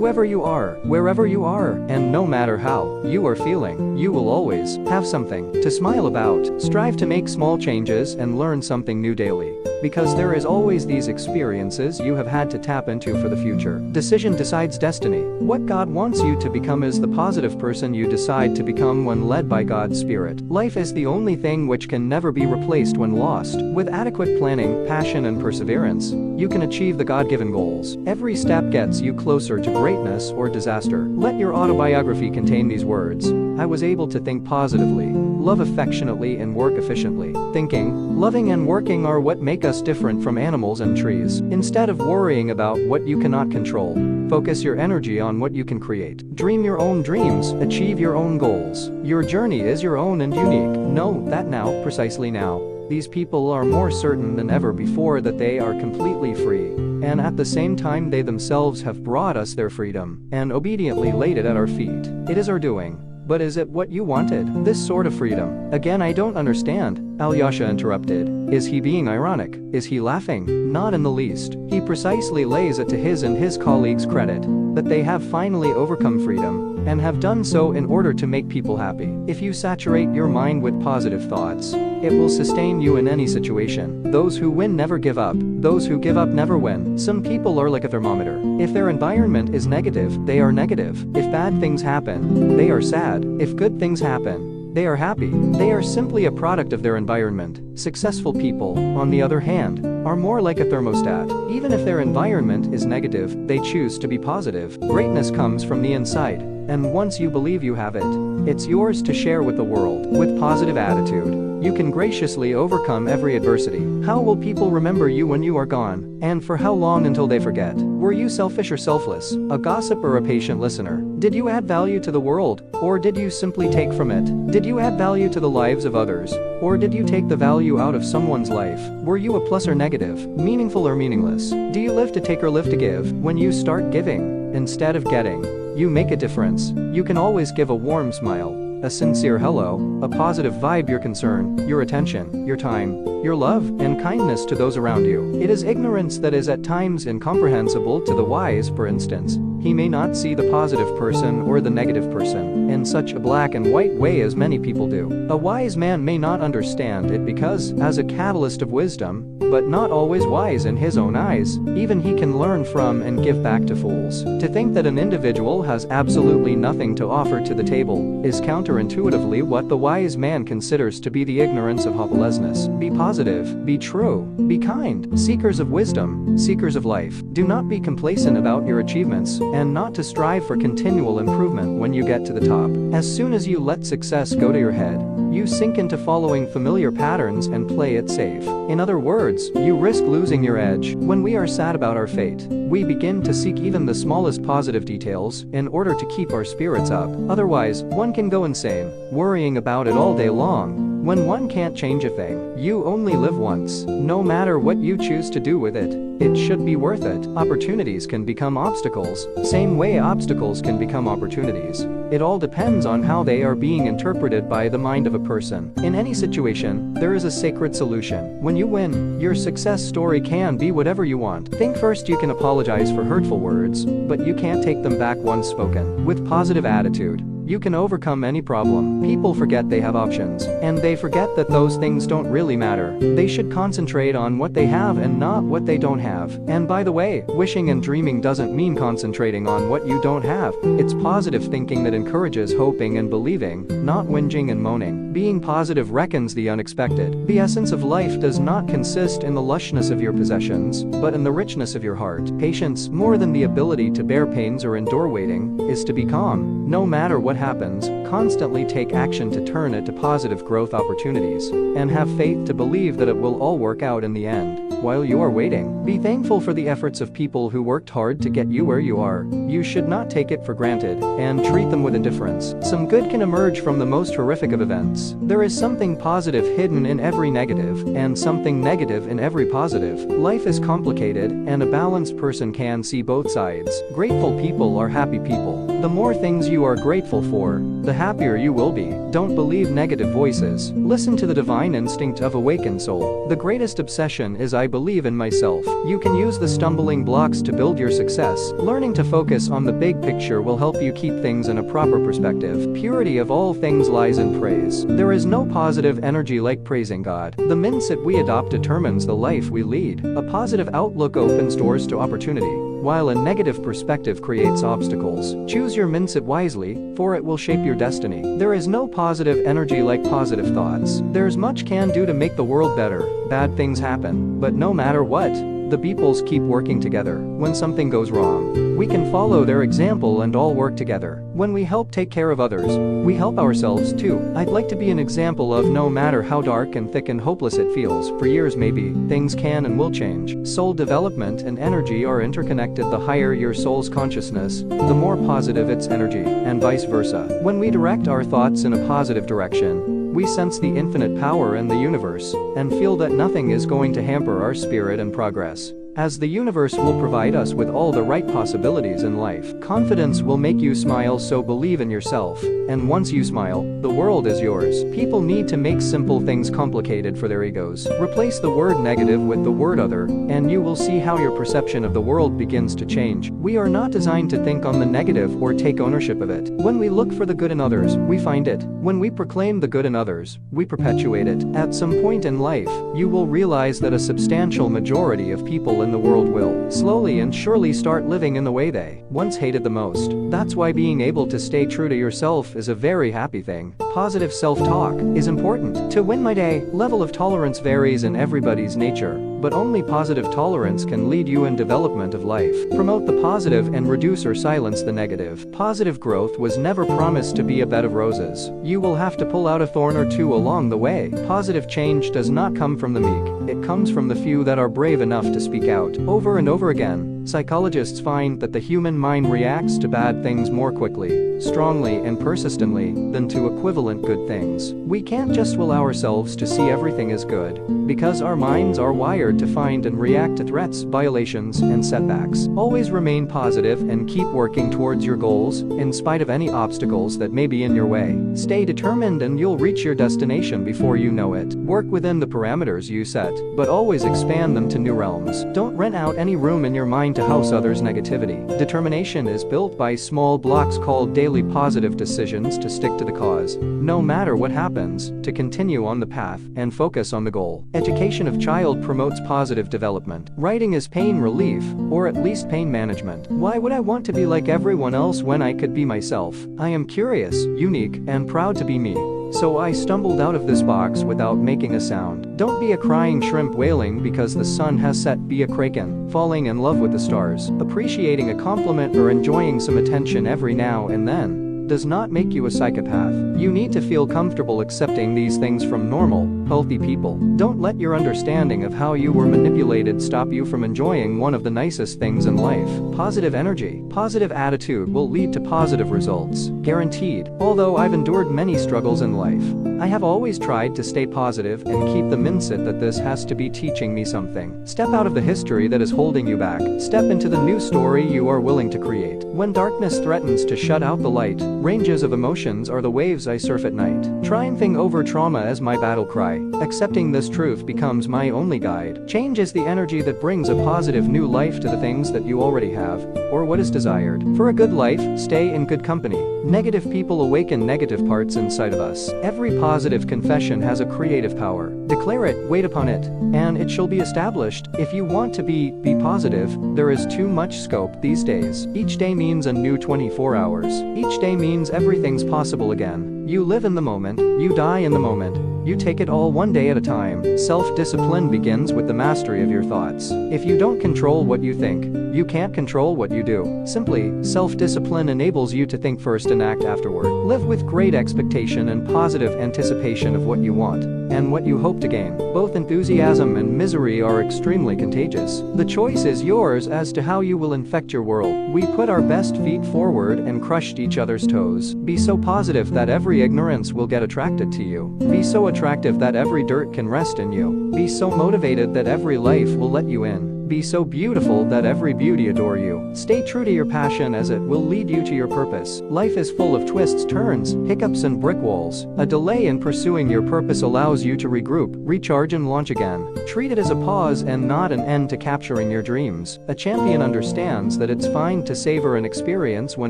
Whoever you are, wherever you are, and no matter how you are feeling, you will always have something to smile about. Strive to make small changes and learn something new daily. Because there is always these experiences you have had to tap into for the future. Decision decides destiny. What God wants you to become is the positive person you decide to become when led by God's Spirit. Life is the only thing which can never be replaced when lost. With adequate planning, passion, and perseverance, you can achieve the God-given goals. Every step gets you closer to greatness or disaster. Let your autobiography contain these words. I was able to think positively, love affectionately, and work efficiently. Thinking, loving, and working are what make us different from animals and trees. Instead of worrying about what you cannot control, focus your energy on what you can create. Dream your own dreams, achieve your own goals. Your journey is your own and unique. Know that now, precisely now, these people are more certain than ever before that they are completely free, and at the same time they themselves have brought us their freedom, and obediently laid it at our feet. It is our doing. But is it what you wanted? This sort of freedom? Again, I don't understand, Alyosha interrupted. Is he being ironic? Is he laughing? Not in the least. He precisely lays it to his and his colleagues' credit that they have finally overcome freedom, and have done so in order to make people happy. If you saturate your mind with positive thoughts, it will sustain you in any situation. Those who win never give up. Those who give up never win. Some people are like a thermometer. If their environment is negative, they are negative. If bad things happen, they are sad. If good things happen, they are happy. They are simply a product of their environment. Successful people, on the other hand, are more like a thermostat. Even if their environment is negative, they choose to be positive. Greatness comes from the inside, and once you believe you have it, it's yours to share with the world. With positive attitude, you can graciously overcome every adversity. How will people remember you when you are gone? And for how long until they forget? Were you selfish or selfless? A gossip or a patient listener? Did you add value to the world? Or did you simply take from it? Did you add value to the lives of others? Or did you take the value out of someone's life? Were you a plus or negative? Meaningful or meaningless? Do you live to take or live to give? When you start giving, instead of getting, you make a difference. You can always give a warm smile, a sincere hello, a positive vibe, your concern, your attention, your time, your love, and kindness to those around you. It is ignorance that is at times incomprehensible to the wise. For instance, he may not see the positive person or the negative person in such a black and white way as many people do. A wise man may not understand it because, as a catalyst of wisdom, but not always wise in his own eyes, even he can learn from and give back to fools. To think that an individual has absolutely nothing to offer to the table is counterintuitively what the wise man considers to be the ignorance of hopelessness. Be positive, be true, be kind. Seekers of wisdom, seekers of life, do not be complacent about your achievements, and not to strive for continual improvement when you get to the top. As soon as you let success go to your head, you sink into following familiar patterns and play it safe. In other words, you risk losing your edge. When we are sad about our fate, we begin to seek even the smallest positive details in order to keep our spirits up. Otherwise, one can go insane, worrying about it all day long. When one can't change a thing, you only live once. No matter what you choose to do with it, it should be worth it. Opportunities can become obstacles, same way obstacles can become opportunities. It all depends on how they are being interpreted by the mind of a person. In any situation, there is a sacred solution. When you win, your success story can be whatever you want. Think first. You can apologize for hurtful words, but you can't take them back once spoken. With positive attitude, you can overcome any problem. People forget they have options, and they forget that those things don't really matter. They should concentrate on what they have and not what they don't have. And by the way, wishing and dreaming doesn't mean concentrating on what you don't have. It's positive thinking that encourages hoping and believing, not whinging and moaning. Being positive reckons the unexpected. The essence of life does not consist in the lushness of your possessions, but in the richness of your heart. Patience, more than the ability to bear pains or endure waiting, is to be calm. No matter what happens, constantly take action to turn it to positive growth opportunities, and have faith to believe that it will all work out in the end. While you are waiting, be thankful for the efforts of people who worked hard to get you where you are. You should not take it for granted, and treat them with indifference. Some good can emerge from the most horrific of events. There is something positive hidden in every negative, and something negative in every positive. Life is complicated, and a balanced person can see both sides. Grateful people are happy people. The more things you are grateful well for, the happier you will be. Don't believe negative voices. Listen to the divine instinct of awakened soul. The greatest obsession is I believe in myself. You can use the stumbling blocks to build your success. Learning to focus on the big picture will help you keep things in a proper perspective. Purity of all things lies in praise. There is no positive energy like praising God. The mindset we adopt determines the life we lead. A positive outlook opens doors to opportunity, while a negative perspective creates obstacles. Choose your mindset wisely, for it will shape your destiny. There is no positive energy like positive thoughts. There's much can do to make the world better. Bad things happen, but no matter what, the peoples keep working together. When something goes wrong, we can follow their example and all work together. When we help take care of others, we help ourselves too. I'd like to be an example of no matter how dark and thick and hopeless it feels, for years maybe, things can and will change. Soul development and energy are interconnected. The higher your soul's consciousness, the more positive its energy, and vice versa. When we direct our thoughts in a positive direction, we sense the infinite power in the universe, and feel that nothing is going to hamper our spirit and progress. As the universe will provide us with all the right possibilities in life. Confidence will make you smile, so believe in yourself. And once you smile, the world is yours. People need to make simple things complicated for their egos. Replace the word negative with the word other, and you will see how your perception of the world begins to change. We are not designed to think on the negative or take ownership of it. When we look for the good in others, we find it. When we proclaim the good in others, we perpetuate it. At some point in life, you will realize that a substantial majority of people in the world will, slowly and surely, start living in the way they once hated the most. That's why being able to stay true to yourself is a very happy thing. Positive self-talk is important. To win my day, level of tolerance varies in everybody's nature, but only positive tolerance can lead you in development of life. Promote the positive and reduce or silence the negative. Positive growth was never promised to be a bed of roses. You will have to pull out a thorn or two along the way. Positive change does not come from the meek. It comes from the few that are brave enough to speak out. Over and over again, psychologists find that the human mind reacts to bad things more quickly, strongly and persistently than to equivalent good things. We can't just will ourselves to see everything as good, because our minds are wired to find and react to threats, violations, and setbacks. Always remain positive and keep working towards your goals, in spite of any obstacles that may be in your way. Stay determined and you'll reach your destination before you know it. Work within the parameters you set, but always expand them to new realms. Don't rent out any room in your mind to house others' negativity. Determination is built by small blocks called daily positive decisions to stick to the cause, no matter what happens, to continue on the path and focus on the goal. Education of child promotes positive development. Writing is pain relief, or at least pain management. Why would I want to be like everyone else when I could be myself? I am curious, unique, and proud to be me. So I stumbled out of this box without making a sound. Don't be a crying shrimp wailing because the sun has set. Be a kraken, falling in love with the stars. Appreciating a compliment or enjoying some attention every now and then does not make you a psychopath. You need to feel comfortable accepting these things from normal, healthy people. Don't let your understanding of how you were manipulated stop you from enjoying one of the nicest things in life. Positive energy, positive attitude will lead to positive results. Guaranteed. Although I've endured many struggles in life, I have always tried to stay positive and keep the mindset that this has to be teaching me something. Step out of the history that is holding you back. Step into the new story you are willing to create. When darkness threatens to shut out the light, ranges of emotions are the waves I surf at night. Triumphing over trauma as my battle cry. Accepting this truth becomes my only guide. Change is the energy that brings a positive new life to the things that you already have, or what is desired. For a good life, stay in good company. Negative people awaken negative parts inside of us. Every positive confession has a creative power. Declare it, wait upon it, and it shall be established. If you want to be positive, there is too much scope these days. Each day means a new 24 hours. Each day means everything's possible again. You live in the moment, you die in the moment. You take it all one day at a time. Self-discipline begins with the mastery of your thoughts. If you don't control what you think, you can't control what you do. Simply, self-discipline enables you to think first and act afterward. Live with great expectation and positive anticipation of what you want and what you hope to gain. Both enthusiasm and misery are extremely contagious. The choice is yours as to how you will infect your world. We put our best feet forward and crushed each other's toes. Be so positive that every ignorance will get attracted to you. Be so attractive that every dirt can rest in you. Be so motivated that every life will let you in. Be so beautiful that every beauty adore you. Stay true to your passion as it will lead you to your purpose. Life is full of twists, turns, hiccups and brick walls. A delay in pursuing your purpose allows you to regroup, recharge and launch again. Treat it as a pause and not an end to capturing your dreams. A champion understands that it's fine to savor an experience when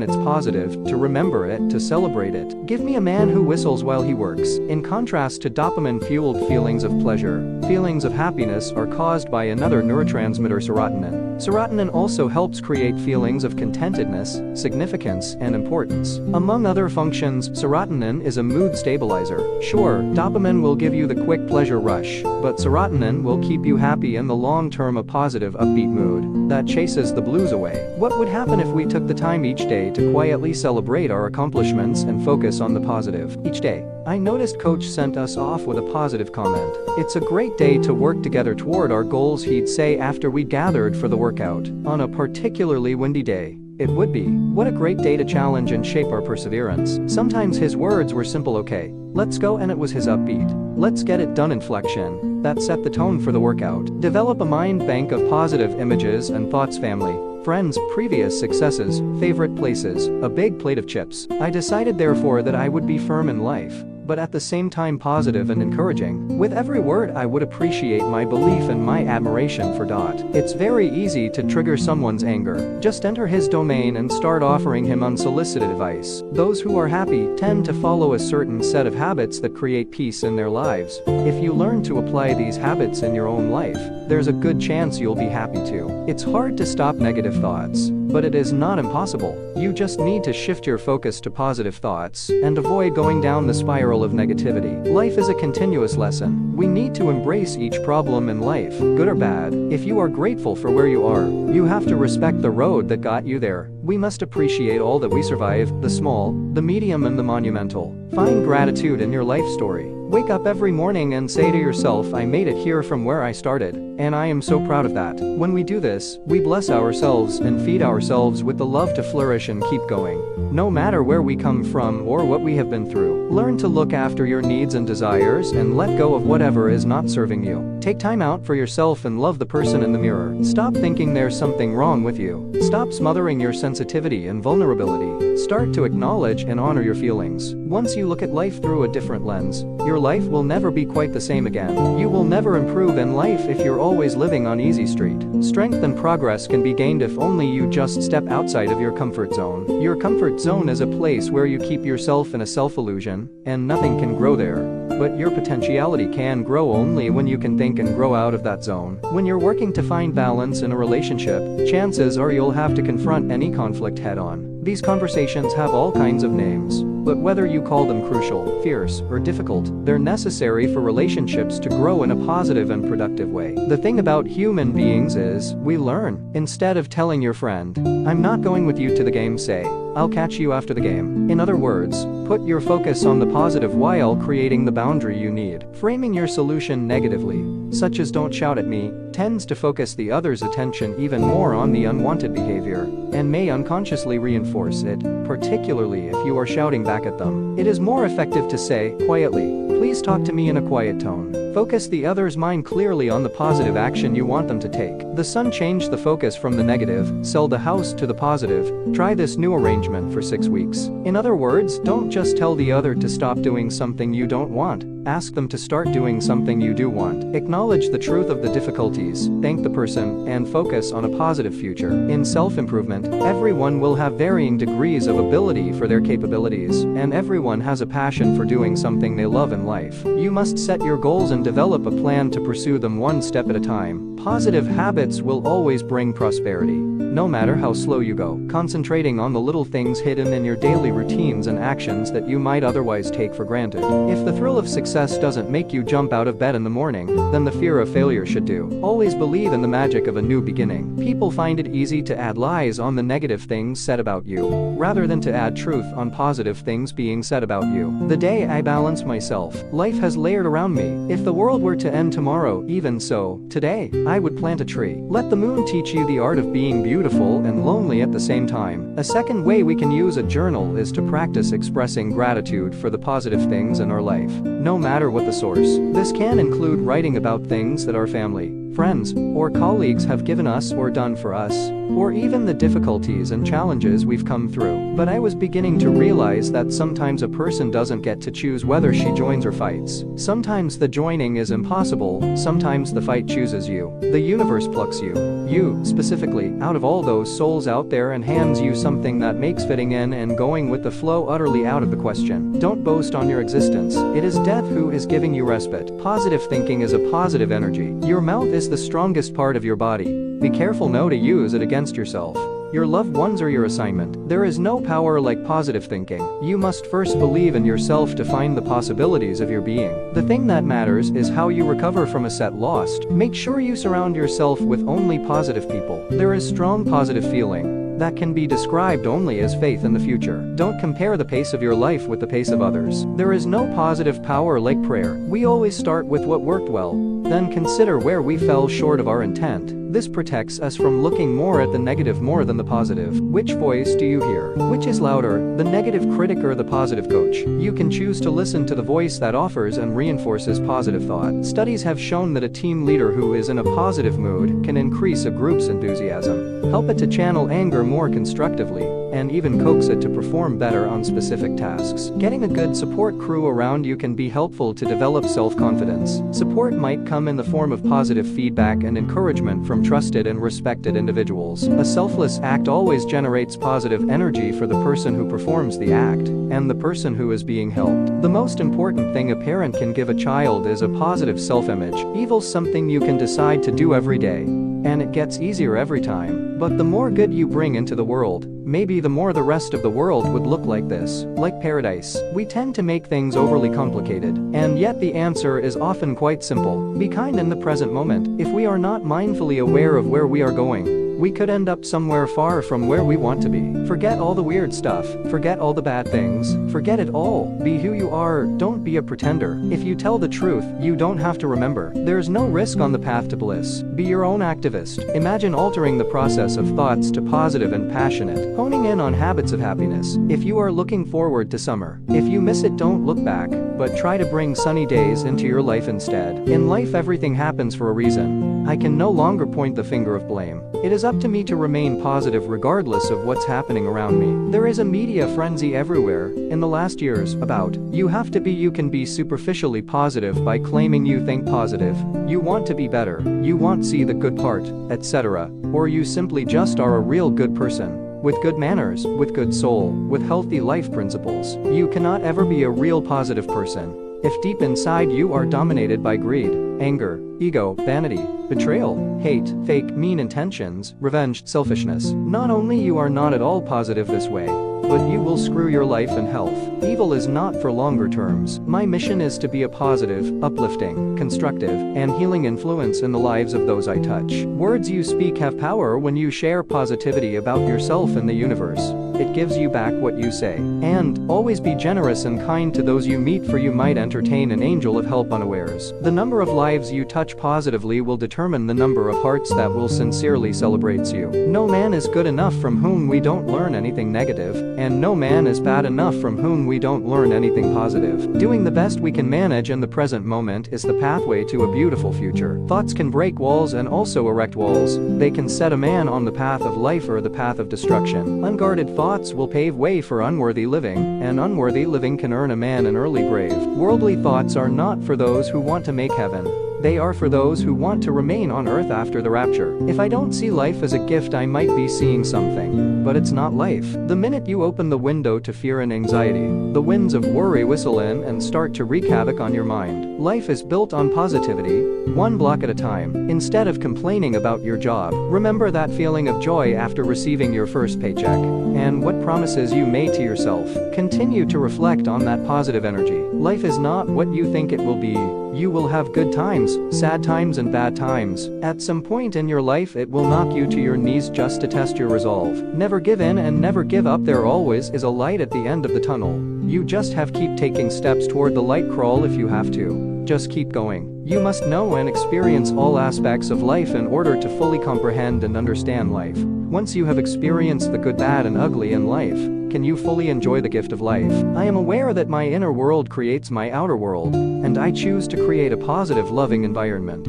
it's positive, to remember it, to celebrate it. Give me a man who whistles while he works. In contrast to dopamine-fueled feelings of pleasure, feelings of happiness are caused by another neurotransmitter, serotonin. Serotonin also helps create feelings of contentedness, significance, and importance. Among other functions, serotonin is a mood stabilizer. Sure, dopamine will give you the quick pleasure rush, but serotonin will keep you happy in the long term, a positive, upbeat mood that chases the blues away. What would happen if we took the time each day to quietly celebrate our accomplishments and focus on the positive? Each day, I noticed Coach sent us off with a positive comment. "It's a great day to work together toward our goals," he'd say after we gathered for the workout. On a particularly windy day, it would be. What a great day to challenge and shape our perseverance. Sometimes his words were simple, "Okay, let's go," and it was his upbeat, "let's get it done" inflection that set the tone for the workout. Develop a mind bank of positive images and thoughts. Family, friends, previous successes, favorite places, a big plate of chips. I decided therefore that I would be firm in life, but at the same time positive and encouraging. With every word I would appreciate my belief and my admiration for Dot. It's very easy to trigger someone's anger. Just enter his domain and start offering him unsolicited advice. Those who are happy tend to follow a certain set of habits that create peace in their lives. If you learn to apply these habits in your own life, there's a good chance you'll be happy too. It's hard to stop negative thoughts, but it is not impossible. You just need to shift your focus to positive thoughts and avoid going down the spiral of negativity. Life is a continuous lesson. We need to embrace each problem in life, good or bad. If you are grateful for where you are, you have to respect the road that got you there. We must appreciate all that we survive, the small, the medium and the monumental. Find gratitude in your life story. Wake up every morning and say to yourself, "I made it here from where I started, and I am so proud of that." When we do this, we bless ourselves and feed ourselves with the love to flourish and keep going. No matter where we come from or what we have been through, learn to look after your needs and desires and let go of whatever is not serving you. Take time out for yourself and love the person in the mirror. Stop thinking there's something wrong with you. Stop smothering your sensitivity and vulnerability. Start to acknowledge and honor your feelings. Once you look at life through a different lens, your life will never be quite the same again. You will never improve in life if you're always living on easy street. Strength and progress can be gained if only you just step outside of your comfort zone. Your comfort zone is a place where you keep yourself in a self-illusion, and nothing can grow there. But your potentiality can grow only when you can think and grow out of that zone. When you're working to find balance in a relationship, chances are you'll have to confront any conflict head-on. These conversations have all kinds of names, but whether you call them crucial, fierce, or difficult, they're necessary for relationships to grow in a positive and productive way. The thing about human beings is, we learn. Instead of telling your friend, "I'm not going with you to the game," say, "I'll catch you after the game." In other words, put your focus on the positive while creating the boundary you need. Framing your solution negatively, such as "don't shout at me," tends to focus the other's attention even more on the unwanted behavior, and may unconsciously reinforce it, particularly if you are shouting back at them. It is more effective to say, quietly, "Please talk to me in a quiet tone." Focus the other's mind clearly on the positive action you want them to take. The sun changed the focus from the negative, sell the house, to the positive. Try this new arrangement for 6 weeks. In other words, don't just tell the other to stop doing something you don't want. Ask them to start doing something you do want. Acknowledge the truth of the difficulties, thank the person, and focus on a positive future. In self-improvement, everyone will have varying degrees of ability for their capabilities, and everyone has a passion for doing something they love in life. You must set your goals and develop a plan to pursue them one step at a time. Positive habits will always bring prosperity, no matter how slow you go. Concentrating on the little things hidden in your daily routines and actions that you might otherwise take for granted. If the thrill of success doesn't make you jump out of bed in the morning, then the fear of failure should do. Always believe in the magic of a new beginning. People find it easy to add lies on the negative things said about you, rather than to add truth on positive things being said about you. The day I balance myself, life has layered around me. If the world were to end tomorrow, even so, today, I would plant a tree. Let the moon teach you the art of being beautiful and lonely at the same time. A second way we can use a journal is to practice expressing gratitude for the positive things in our life, no matter what the source. This can include writing about things that our family, friends, or colleagues have given us or done for us, or even the difficulties and challenges we've come through. But I was beginning to realize that sometimes a person doesn't get to choose whether she joins or fights. Sometimes the joining is impossible, sometimes the fight chooses you. The universe plucks you, specifically, out of all those souls out there and hands you something that makes fitting in and going with the flow utterly out of the question. Don't boast on your existence. It is death who is giving you respite. Positive thinking is a positive energy. Your mouth is the strongest part of your body. Be careful not to use it against yourself, your loved ones, or your assignment. There is no power like positive thinking. You must first believe in yourself to find the possibilities of your being. The thing that matters is how you recover from a set lost. Make sure you surround yourself with only positive people. There is strong positive feeling that can be described only as faith in the future. Don't compare the pace of your life with the pace of others. There is no positive power like prayer. We always start with what worked well, then consider where we fell short of our intent. This protects us from looking more at the negative more than the positive. Which voice do you hear? Which is louder, the negative critic or the positive coach? You can choose to listen to the voice that offers and reinforces positive thought. Studies have shown that a team leader who is in a positive mood can increase a group's enthusiasm, help it to channel anger more constructively, and even coax it to perform better on specific tasks. Getting a good support crew around you can be helpful to develop self-confidence. Support might come in the form of positive feedback and encouragement from trusted and respected individuals. A selfless act always generates positive energy for the person who performs the act and the person who is being helped. The most important thing a parent can give a child is a positive self-image. Evil's something you can decide to do every day, and it gets easier every time. But the more good you bring into the world, maybe the more the rest of the world would look like this, like paradise. We tend to make things overly complicated, and yet the answer is often quite simple. Be kind in the present moment. If we are not mindfully aware of where we are going, we could end up somewhere far from where we want to be. Forget all the weird stuff, forget all the bad things, forget it all. Be who you are, don't be a pretender. If you tell the truth, you don't have to remember. There's no risk on the path to bliss. Be your own activist. Imagine altering the process of thoughts to positive and passionate, honing in on habits of happiness. If you are looking forward to summer, if you miss it, don't look back, but try to bring sunny days into your life instead. In life, everything happens for a reason. I can no longer point the finger of blame. It is up to me to remain positive regardless of what's happening around me. There is a media frenzy everywhere in the last years about you have to be. You can be superficially positive by claiming you think positive, you want to be better, you want to see the good part, etc. Or you simply just are a real good person, with good manners, with good soul, with healthy life principles. You cannot ever be a real positive person if deep inside you are dominated by greed, anger, ego, vanity, betrayal, hate, fake, mean intentions, revenge, selfishness. Not only you are not at all positive this way, but you will screw your life and health. Evil is not for longer terms. My mission is to be a positive, uplifting, constructive, and healing influence in the lives of those I touch. Words you speak have power. When you share positivity about yourself and the universe, it gives you back what you say. And always be generous and kind to those you meet, for you might entertain an angel of help unawares. The number of lives you touch positively will determine the number of hearts that will sincerely celebrate you. No man is good enough from whom we don't learn anything negative, and no man is bad enough from whom we don't learn anything positive. Doing the best we can manage in the present moment is the pathway to a beautiful future. Thoughts can break walls and also erect walls. They can set a man on the path of life or the path of destruction. Unguarded thoughts will pave way for unworthy living, and unworthy living can earn a man an early grave. Worldly thoughts are not for those who want to make heaven. They are for those who want to remain on earth after the rapture. If I don't see life as a gift, I might be seeing something, but it's not life. The minute you open the window to fear and anxiety, the winds of worry whistle in and start to wreak havoc on your mind. Life is built on positivity, one block at a time. Instead of complaining about your job, remember that feeling of joy after receiving your first paycheck, and what promises you made to yourself. Continue to reflect on that positive energy. Life is not what you think it will be. You will have good times, sad times, and bad times. At some point in your life, it will knock you to your knees just to test your resolve. Never give in and never give up. There always is a light at the end of the tunnel. You just have to keep taking steps toward the light. Crawl if you have to. Just keep going. You must know and experience all aspects of life in order to fully comprehend and understand life. Once you have experienced the good, bad, and ugly in life, can you fully enjoy the gift of life? I am aware that my inner world creates my outer world, and I choose to create a positive, loving environment.